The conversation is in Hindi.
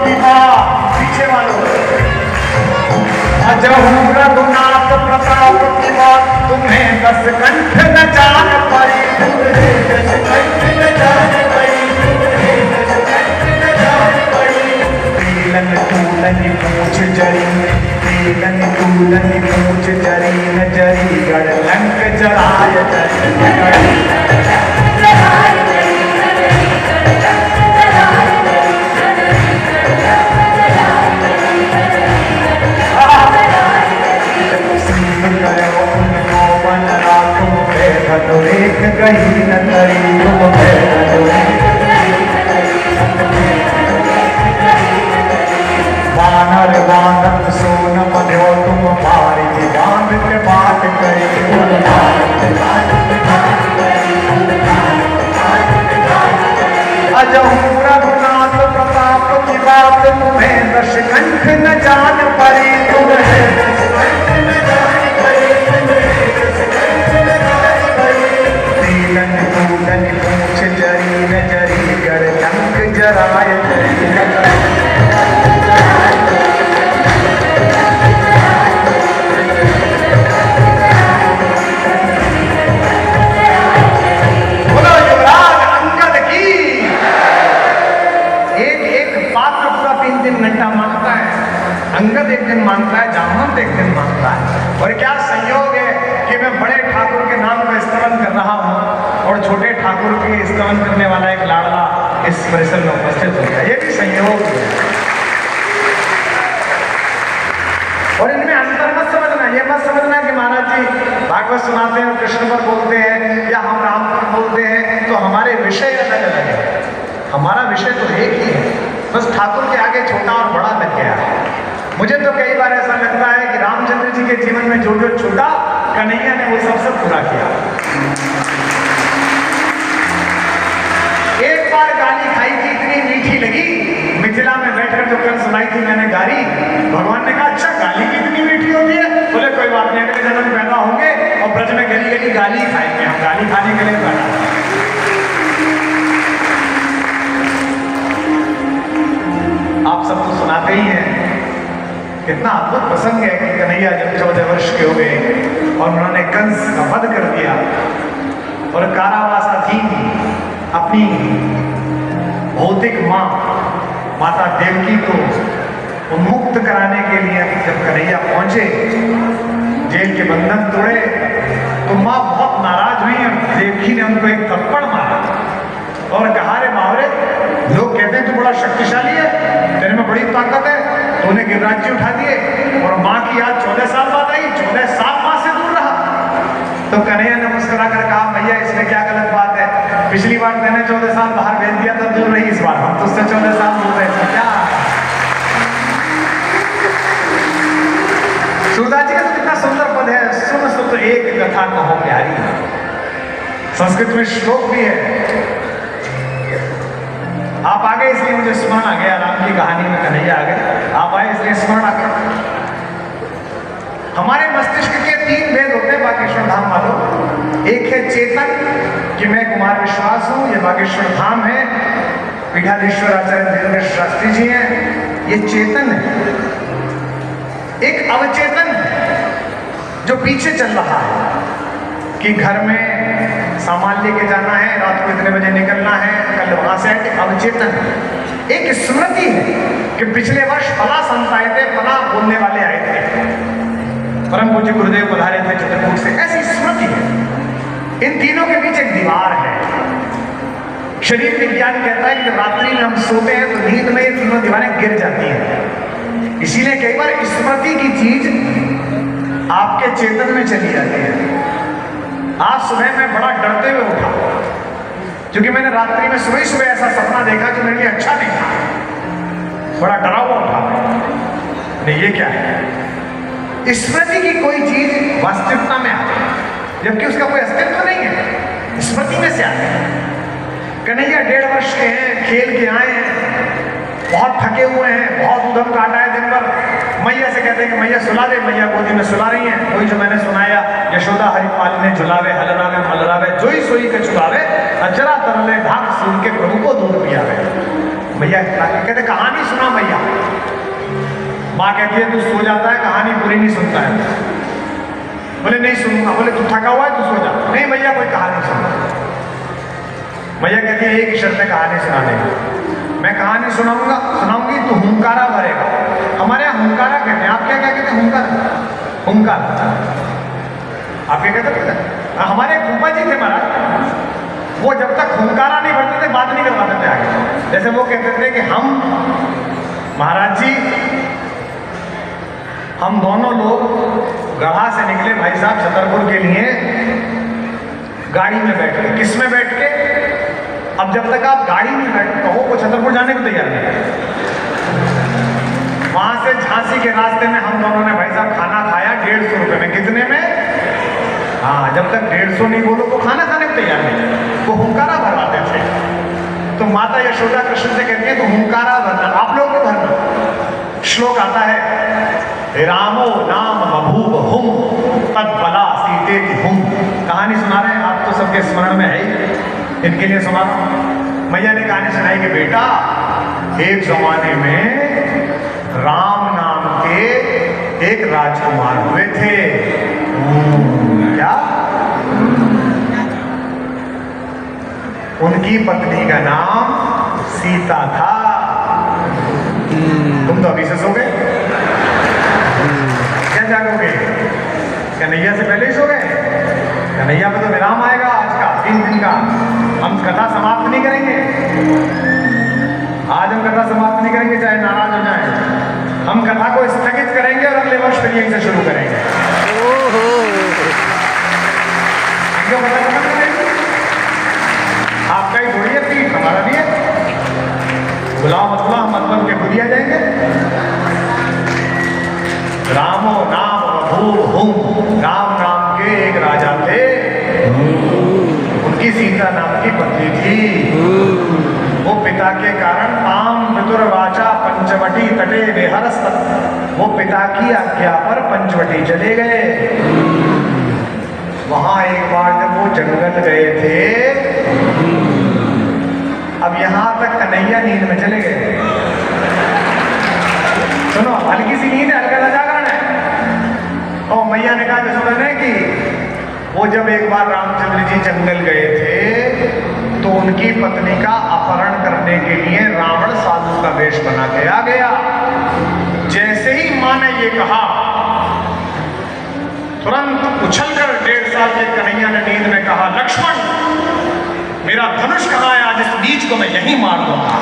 की बात पीछे वालों, अजहू रघुनाथ प्रताप की बात तुम्हें 10 कंठ न जान पड़ी, तेलन तूलन पूछ जरी, तेलन तूलन पूछ जरी न जरी गढ़ लंक जराय धनुरेख गही न तरी वानर वानर सोन मध्यो तुम मारी बांध के बात करी, अजहू रघुनाथ प्रताप की बात तुम्हें 10 कंठ न जान पड़ी, तूलन पूछ जरी न जरी गढ़ लंक जराय बोलो युवराज अंगद की। एक पात्र पूरा 3 घंटा मांगता है, अंगद एक दिन मांगता है, जामवंत एक दिन मांगता है। और क्या संयोग है कि मैं बड़े ठाकुर के नाम का स्तवन कर रहा हूं और छोटे ठाकुर के स्तवन करने वाला एक लाडला इस परिसर में उपस्थित हो गया, ये भी संयोग है। और इनमें अंतर मत समझना, ये मत समझना कि महाराज जी भागवत सुनाते हैं और कृष्ण पर बोलते हैं या हम राम पर बोलते हैं तो हमारे विषय अलग अलग है। हमारा विषय तो एक ही है, बस ठाकुर के आगे छोटा और बड़ा लग गया है। मुझे तो कई बार ऐसा लगता है कि रामचंद्र जी के जीवन में जो जो छूटा कन्हैया ने वो सब पूरा किया। एक बार गाली खाई थी, इतनी मीठी लगी, मिथिला में बैठकर जो कल सुनाई थी मैंने गाली, भगवान ने कहा अच्छा गाली कितनी मीठी होती है, बोले कोई बात नहीं, अगले जन्म में पैदा होंगे और ब्रज में गली गली गाली खाएंगे, हम गाली खाने के लिए पैदा। आप सब तो सुनाते ही हैं, कितना अद्भुत प्रसंग है कि कन्हैया जब 14 वर्ष के हो गए और उन्होंने कंस का वध कर दिया और कारावासाधीन अपनी भौतिक मां माता देवकी को उन्मुक्त कराने के लिए जब कन्हैया पहुंचे, जेल के बंधन तोड़े, तो मां बहुत नाराज हुई और देवकी ने उनको एक थप्पड़ मारा और कहा रे मावरे, लोग कहते हैं तू बड़ा शक्तिशाली है, तेरे में बड़ी ताकत है, तूने गिरिराज उठा दिए और मां की याद 14 साल बाद आई, 14 साल मां से दूर रहा। तो कन्हैया ने मुस्कुरा कर कहा भैया इसमें क्या गलत बात है, पिछली बार मैंने 14 साल बाहर भेज दिया तो दूर रही, इस बार हम तुझसे 14 साल दूर रहे, क्या। सूरदास जी का तो कितना सुंदर पद है, सुन सुन एक कथा कहो प्यारी, संस्कृत में श्लोक भी है। आप आ गए इसलिए मुझे स्मरण आ गया, राम की कहानी में कन्हैया आ गए, आप आए इसलिए स्मरण आ गया। हमारे मस्तिष्क के 3 भेद होते हैं बागेश्वर धाम वालों। एक है चेतन कि मैं कुमार विश्वास हूं, ये बागेश्वर धाम है, पीठाधीश्वर आचार्य धीरेन्द्र शास्त्री जी हैं, ये चेतन है। एक अवचेतन जो पीछे चल रहा है कि घर में सामान लेके जाना है, रात को इतने बजे निकलना है, कल वहां से आए, अवचेतन। एक स्मृति है कि पिछले वर्ष फला संत आए थे, फला बोलने वाले आए थे, परम पूज्य गुरुदेव पधारे थे चित्रकूट से, ऐसी स्मृति है। इन तीनों के बीच एक दीवार है। शरीर विज्ञान कहता है कि जब रात्रि में हम सोते हैं तो नींद में ये तीनों दीवारें गिर जाती हैं, इसीलिए कई बार स्मृति की चीज आपके चेतन में चली जाती है। आज सुबह मैं बड़ा डरते हुए उठा क्योंकि मैंने रात्रि में सुबह ऐसा सपना देखा जो मेरे लिए अच्छा नहीं था, बड़ा डरा हुआ उठा। नहीं ये क्या है, स्मृति की कोई चीज वास्तविकता में आती है जबकि उसका कोई अस्तित्व नहीं है, स्मृति में से आती है। कन्हैया 1.5 वर्ष के हैं, खेल के आए हैं, बहुत थके हुए हैं, बहुत उधम काटा है दिन भर। मैया से कहते हैं कि मैया सुला दे, मैया गोदी में सुला रही हैं। वही जो मैंने सुनाया, यशोदा हरिपाल ने झुलावे हलरावे मलरावे जोई सोई के छुलावे, अजरा तरले ढाक सूर के प्रभु को दूध पियावे। भैया कहते कहानी सुना भैया। माँ कहती है तू सो जाता है, कहानी पूरी नहीं सुनता है। बोले नहीं सुनूंगा। बोले तू थका हुआ है, तू सो जा। नहीं भैया कोई कहानी सुन। भैया कहती है एक ही शर्त है कहानी सुनाने की, मैं कहानी सुनाऊंगी तो हुंकारा भरेगा। हमारे यहाँ हुंकारा कहते हैं, आप क्या क्या कहते हैं? हुंकार। आप क्या कहते थे? हमारे फूफा जी थे महाराज, वो जब तक हुंकारा नहीं भरते थे बात नहीं करवाते थे आगे। जैसे वो कहते थे कि हम महाराज जी, हम दोनों लोग गढ़ा से निकले भाई साहब छतरपुर के लिए, गाड़ी में बैठ के। किस में बैठ के? अब जब तक आप गाड़ी में बैठते हो वो छतरपुर जाने को तैयार नहीं। वहां से झांसी के रास्ते में हम दोनों ने भाई साहब खाना खाया 150 रुपए में। कितने में? हाँ, जब तक 150 नहीं बोलो तो खाना खाने को तैयार नहीं। वो हुंकारा भरवाते थे। तो माता यशोदा कृष्ण से कहती है तो हुंकारा भरना, आप लोग को भरना। श्लोक आता है, रामो नाम बभूव हुम तद्बला सीते की हुम। कहानी सुना रहे हैं, आप तो सबके स्मरण में है ही, इनके लिए सुना रहा हूं। मैया ने कहानी सुनाई कि बेटा एक जमाने में राम नाम के एक राजकुमार हुए थे। क्या? उनकी पत्नी का नाम सीता था। तुम तो अभी से सो गए, क्या जागोगे? कन्हैया से पहले ही सो गए? कन्हैया में तो विराम आएगा आज का 3 दिन का। हम कथा समाप्त नहीं करेंगे आज, हम कथा समाप्त नहीं करेंगे चाहे नाराज हो जाए। हम कथा को स्थगित करेंगे और अगले वर्ष फिर यहीं से शुरू करेंगे। आपका ही थोड़ी है पीठ, हमारा भी है। बुलाओ मतलब हम मतलब के खुद ही आ जाएंगे। रामो नाम बभूव हुम, राम नाम के एक राजा थे, उनकी सीता नाम की पत्नी थी। वो पिता के कारण ताम पितुर्वाचा पंचवटी तटे विहरस्त, वो पिता की आज्ञा पर पंचवटी चले गए। वहां एक बार जब वो जंगल गए थे, अब यहां तक कन्हैया नींद में चले गए। सुनो, हल्की सी नींद है, हल्का सा जागरण है। और मैया ने कहा यशोदा ने कि वो जब एक बार रामचंद्र जी जंगल गए थे तो उनकी पत्नी का अपहरण करने के लिए रावण साधु का वेश बना के आ गया। जैसे ही मां ने ये कहा, तुरंत उछलकर 1.5 साल के कन्हैया ने नींद में कहा, लक्ष्मण मेरा धनुष कहाँ है? आज इस बीच को मैं यहीं मार दूंगा।